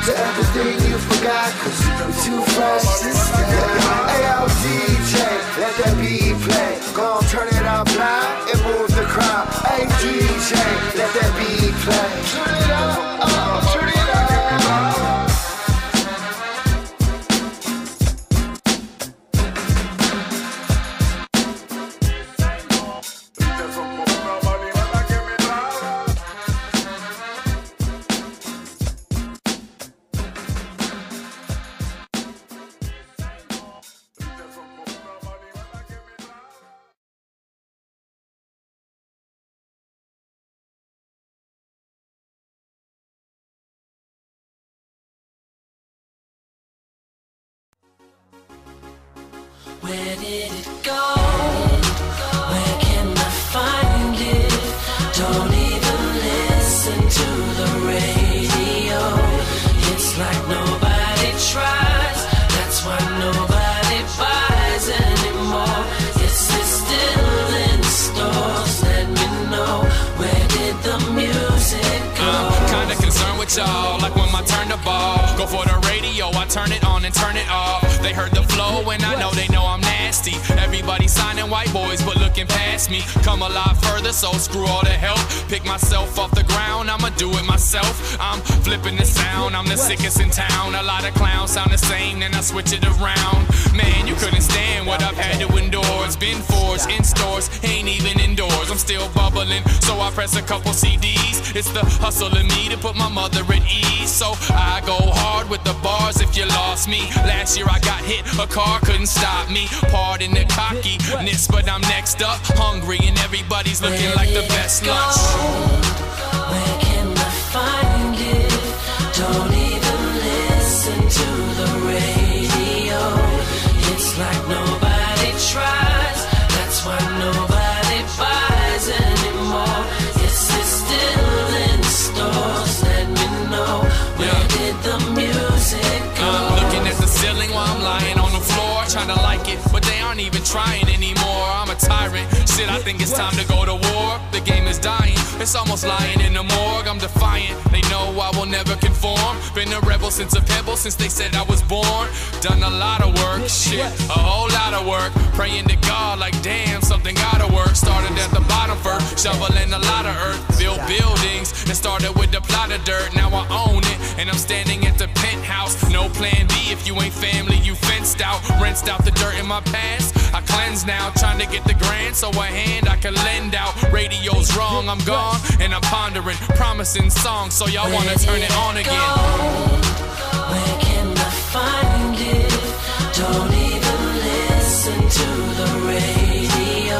to everything you forgot, cause you're too fresh to stop. Hey, yo, DJ, let that beat play. Go on, turn it up loud and move the crowd. Hey, DJ, let that beat play. Turn it up, turn it up. Where did it go? Where can I find it? Don't even listen to the radio. It's like nobody tries. That's why nobody buys anymore. Is it still in stores? Let me know. Where did the music go? I'm kinda concerned with y'all. Like when I turn the ball, go for the radio, I turn it on and turn it off. They heard the flow and I know they know I'm nasty. Everybody signing white boys but looking past me. Come a lot further, so screw all the help. Pick myself off the ground, I'ma do it myself. I'm flipping the sound, I'm the sickest in town. A lot of clowns sound the same, then I switch it around. Man, you couldn't stand what I've had to endure. It's been forged in stores, ain't even indoors. I'm still bubbling, so I press a couple CDs. It's the hustle in me to put my mother at ease. So I go hard with the bars if you lost me. Last year I got hit, a car couldn't stop me. Pardon the cockiness, but I'm next up. Hungry and everybody's looking like the best lunch. Where can I find it? Don't even listen to the radio. It's like nobody tries. That's why nobody buys anymore. Is it still in stores? Let me know. Where did the music go? Looking at the ceiling while I'm lying on the floor, trying to like it, but they aren't even trying anymore. I'm a tyrant, shit, I think it's time to go to war. The game is dying, it's almost lying in the morgue. I'm defiant, they know I will never conform. Been a rebel since a pebble, since they said I was born. Done a lot of work, shit, a whole lot of work. Praying to God like damn, something gotta work. Started at the bottom first, shoveling a lot of earth. Built buildings, and started with the plot of dirt. Now I own it, and I'm standing at the penthouse. No plan B, if you ain't family, you fenced out. Rinsed out the dirt in my past, I cleanse now. Trying to get the grand, so a hand I can lend out. Radio's wrong, I'm gone, and I'm pondering, promising songs, so y'all wanna turn it on again. Where can I find it? Don't even listen to the radio.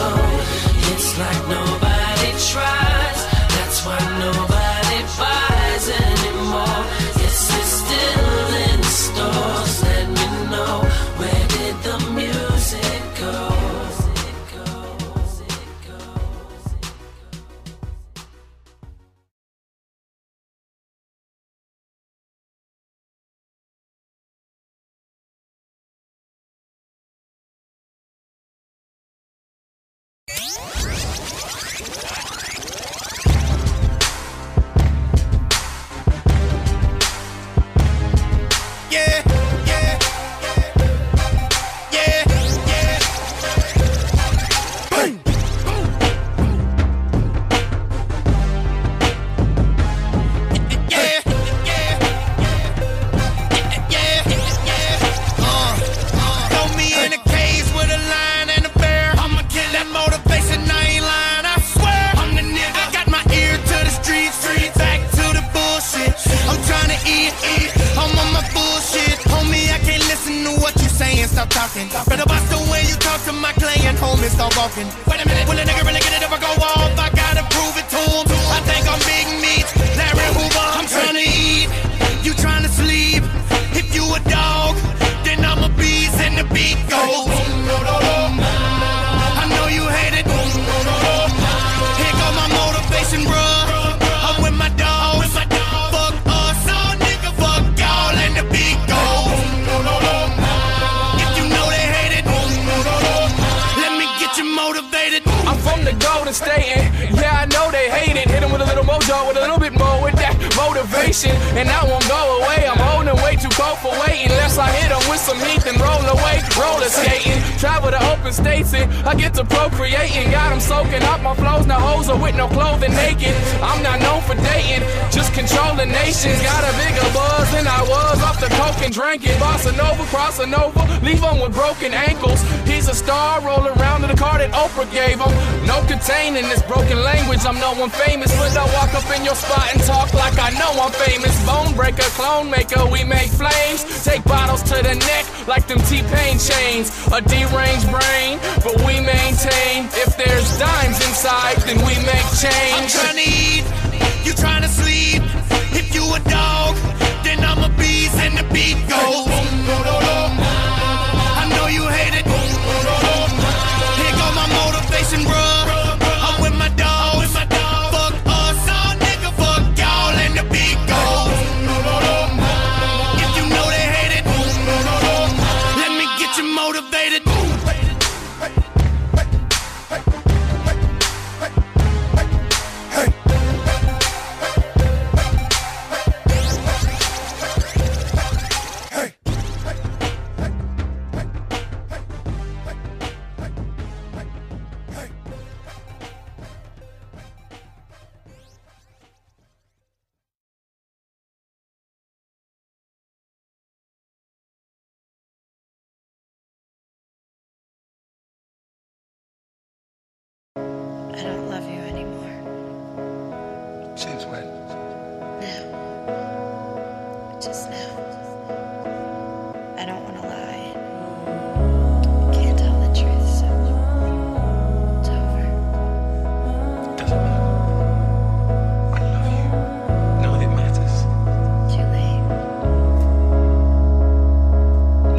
It's like nobody tries. That's why nobody buys anymore. Is it still in stores? Let me know. Where did the music go? me start walking. Wait a minute, will a nigga really get it if I go off? I gotta prove it to him. I think I'm Big Meat, Larry Hoover. I'm trying to eat, you trying to sleep. If you a dog, then I'm a beast and the beat goes. I know you hate it. Here go my motivation, bruh. I'm with my dogs. Fuck us all, nigga. Fuck y'all and the beat goes. If you know they hate it, let me get you motivated. I'm from the Golden State, and yeah, I know they hate it. Hit 'em with a little mojo, with a little bit more with that motivation, and that won't go away. I'm holding way too cold for waiting. Unless I hit 'em with some heat and roll away, roller skating. Travel to open states and I get to procreating. Got 'em soaking up my flows, now hoes are with no clothing naked. I'm not known for dating, just controlling nations. Got a bigger buzz than I was off the coke and drinking. Bossa Nova, crossing over, leave 'em with broken ankles. He's a star, roll around in the car that Oprah gave him. No containing this broken language, I'm no one famous. But I walk up in your spot and talk like I know I'm famous. Bone breaker, clone maker, we make flames. Take bottles to the neck like them T-Pain chains. A deranged brain, but we maintain. If there's dimes inside, then we make change. I'm trying to eat, you trying to sleep. If you a dog, then I'm a beast and the beat goes. I know you hate it. Here go my motivation, bruh. I'm with my dogs. Fuck us all, nigga. Fuck y'all and the beat goes. If you know they hate it, let me get you motivated. I don't love you anymore. Since when? Now. Just now. I don't want to lie. Can't tell the truth, so it's over. Doesn't matter. I love you. No, it matters. Too late.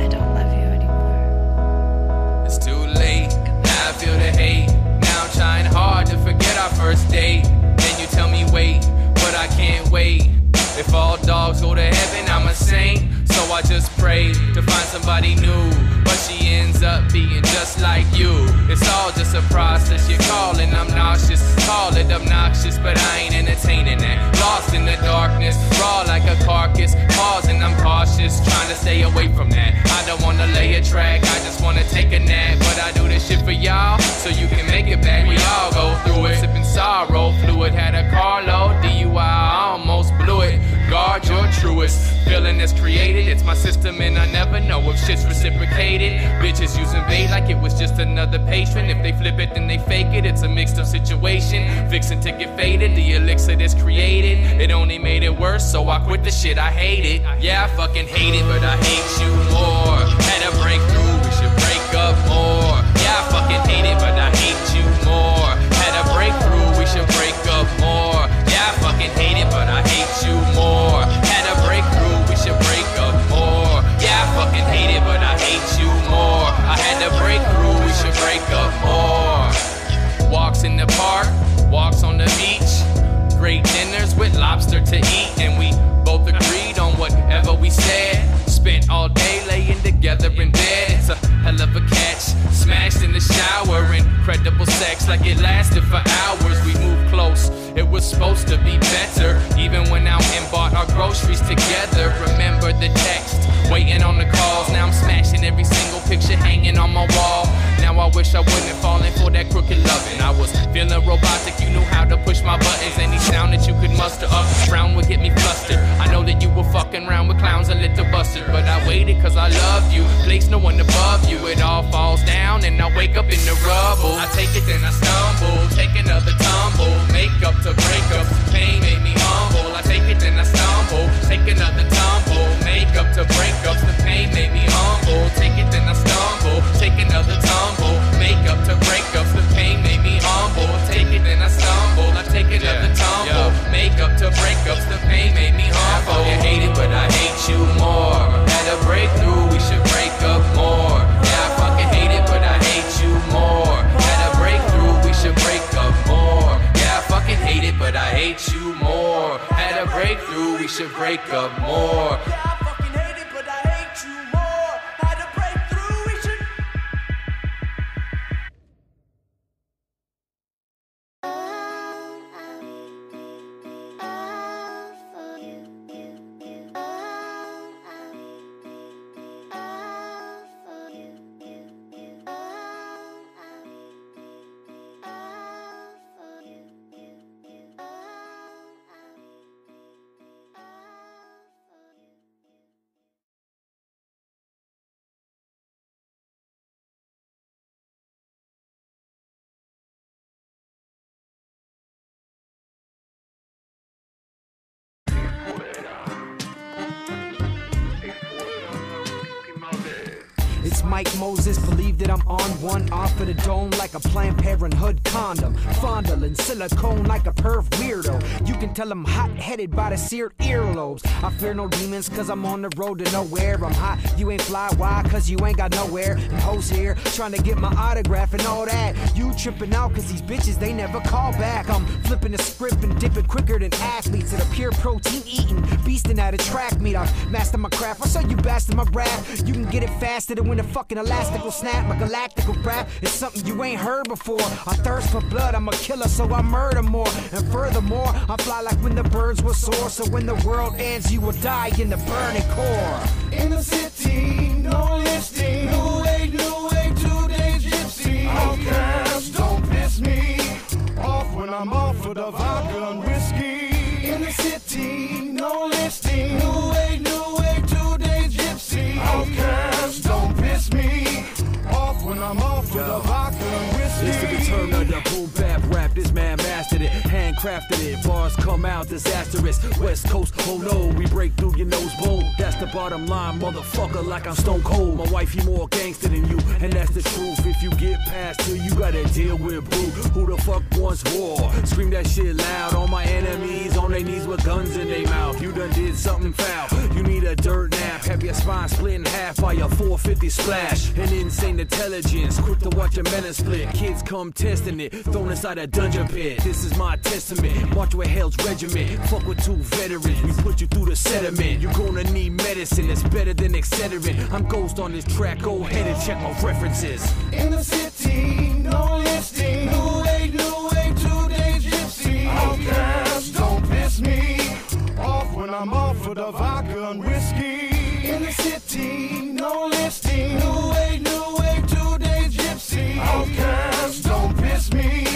I don't love you anymore. It's too late, now I feel the hate. Now I'm trying hard to forget our first date. Then you tell me wait, but I can't wait. If all dogs go to heaven, I'm a saint. So I just pray to find somebody new. But she ends up being just like you. It's all just a process, you're calling, I'm nauseous. Call it obnoxious, but I ain't entertaining that. Lost in the darkness, raw like a carcass. Pausing, I'm cautious, trying to stay away from that. I don't wanna lay a track, I just wanna take a nap. But I do this shit for y'all, so you can make it back. We all go through it, sipping sorrow. Fluid had a carload, DUI, I almost blew it. Guard your truest, feeling is created. It's my system and I never know if shit's reciprocated. Bitches using bait like it was just another patron. If they flip it, then they fake it. It's a mixed up situation, fixing to get faded. The elixir that's created, it only made it worse, so I quit the shit, I hate it. Yeah, I fucking hate it, but I hate you more. Had a breakthrough, we should break up more. Yeah, I fucking hate it, but I hate you more. Had a breakthrough, we should break up more. Yeah, I fucking hate it, but I hate you more. Had a breakthrough, we should break up more. Yeah, I fucking hate it, but I hate you more. I had a breakthrough, we should break up more. Walks in the park, walks on the beach. Great dinners with lobster to eat, and we both agreed on whatever we said. Spent all day laying together in bed. It's a hell of a catch. Smashed in the shower, incredible sex like it lasted for hours. We moved close, it was supposed to be better. Even went out and bought our groceries together. Remember the text, waiting on the calls. Now I'm smashing every single picture hanging on my wall. Now I wish I wouldn't have fallen for that crooked loving. I was feeling robotic, you knew how to push my buttons. Any sound that you could muster up, frown would get me flustered. I know that you were fucking around with clowns and little busters, but I waited cause I loved you. Place no one above you, it all falls down and I wake up in the rubble. I take it then I stumble, take another tumble. Make up to break up, pain made me humble. I take it then I stumble, take another tumble. Make up to break up, the pain made me humble. Take it then I stumble, take another tumble. Make up to break breakups, the pain made me harmful. I fucking hate it, but I hate you more. Had a breakthrough, we should break up more. Yeah, I fucking hate it, but I hate you more. Had a breakthrough, we should break up more. Yeah, I fucking hate it, but I hate you more. Had a breakthrough, we should break up more. It's Mike Moses, believe that I'm on one off of the dome like a Planned Parenthood condom. Fondling silicone like a perv weirdo. You can tell I'm hot-headed by the seared earlobes. I fear no demons cause I'm on the road to nowhere. I'm hot, you ain't fly, why? Cause you ain't got nowhere. And hoes here trying to get my autograph and all that. You tripping out cause these bitches, they never call back. I'm flipping the script and dipping quicker than athletes that are pure protein eating, beasting at a track meet. I've mastered my craft, I saw you bastard my rap. You can get it faster than when the fucking elastic will snap. My galactical rap is something you ain't heard before. I thirst for blood, I'm a killer, so I murder more. And furthermore, I fly like when the birds will soar. So when the world ends, you will die in the burning core. In the city, no listing. New way, 2 days gypsy. Outcast, don't piss me off when I'm off of the vodka and whiskey. In the city, no listing. New way, 2 days gypsy. Outcast, don't piss me off when I'm off of the vodka and whiskey. It's the return of the boom bap rap. This man mastered it, handcrafted it. Bars come out disastrous. West Coast, oh no, we break through your nose bone. That's the bottom line, motherfucker, like I'm stone cold. My wifey more gangster than you, and that's the truth. If you get past her, you gotta deal with boo. Who the fuck wants war? Scream that shit loud. All my enemies on their knees with guns in their mouth. You done did something foul. You need a dirt nap. Have your spine split in half by a 450 splash. An insane intelligence, quick to watch a melon split. Kids come testing it, thrown inside a dungeon pit. This is my testament. March with hell's regiment. Fuck with 2 veterans. We put you through the sediment. You're gonna need medicine. It's better than Excedrin. I'm ghost on this track. Go ahead and check my references. In the city, no listing. New way, 2 days gypsy. Outcast, don't piss me off when I'm off of the vodka and whiskey. In the city, no listing. New way, 2 days gypsy. Outcast, don't piss me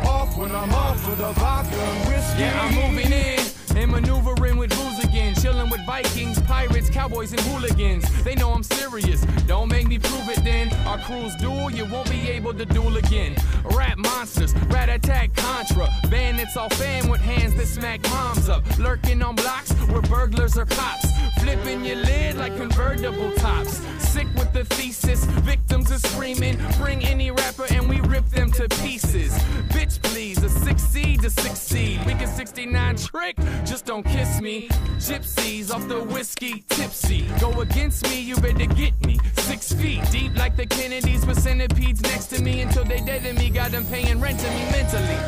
off when I'm off of the vodka and whiskey. Yeah, I'm moving in and maneuvering with hooligans, chilling with Vikings, pirates, cowboys, and hooligans. They know I'm serious. Don't make me prove it then. Our crews duel, you won't be able to duel again. Rap monsters, rat attack Contra. Bandits all fan with hands that smack moms up. Lurking on blocks where burglars are cops. Flipping your lid like convertible tops. Sick with the thesis, victims are screaming. Bring any rapper and we rip them to pieces. Bitch please, a 6C to succeed. We can 69 trick, just don't kiss me. Gypsies off the whiskey, tipsy. Go against me, you better get me 6 feet deep like the Kennedys with centipedes next to me. Until they dead to me, got them paying rent to me mentally.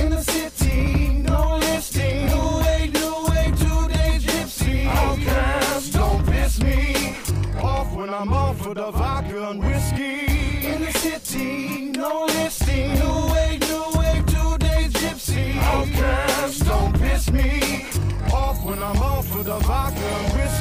In the city, no listing. New way, 2 days gypsy. Outcast, don't piss me off when I'm off of the vodka and whiskey. In the city, no listing. New way, 2 days gypsy. Outcast, don't piss me off when I'm off of the vodka and whiskey.